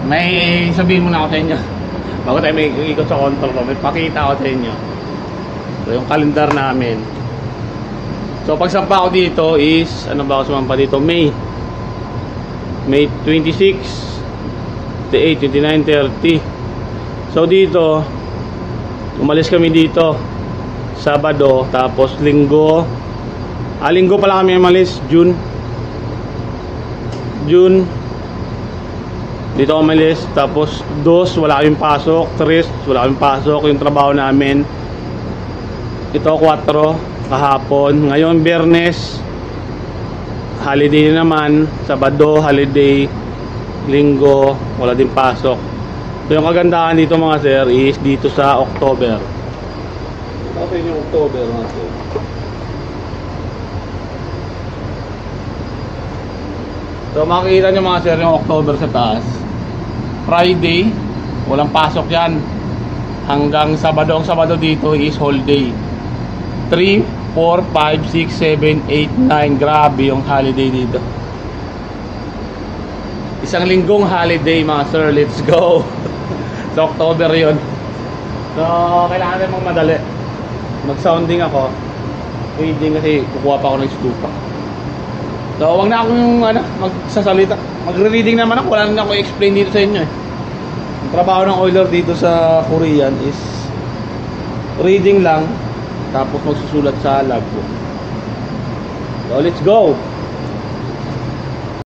May sabihin muna ako sa inyo bago tayo may ikot sa control ko. May pakita ako sa inyo. So, yung kalendar namin. So, pagsampa ko dito is, ano ba ako sumampa dito? May 26, 28, 29, 30. So, dito, umalis kami dito Sabado, tapos Linggo. Linggo pala kami umalis, June. Dito ako umalis, tapos 2 wala kaming pasok, 3 wala kaming pasok yung trabaho namin. Ito 4 kahapon. Ngayon Biyernes holiday naman, Sabado holiday, Linggo wala din pasok. So yung kagandahan dito mga sir is dito sa October. Okay yung October mga sir. So makikita nyo mga sir yung October sa taas. Friday walang pasok yan hanggang Sabado. Ang Sabado dito is whole day. 3, 4, 5, 6, 7, 8, 9. Grabe yung holiday dito. Isang linggong holiday mga sir. Let's go. Sa October yun. So kailangan natin magmadali. Mag-sounding ako. Reading kasi kukuha pa ako ng stupa. So wag na akong magsasalita. Magre-reading naman ako. Wala na ako i-explain dito sa inyo eh. Ang trabaho ng oiler dito sa Korean is reading lang, tapos magsusulat sa logbook. So let's go.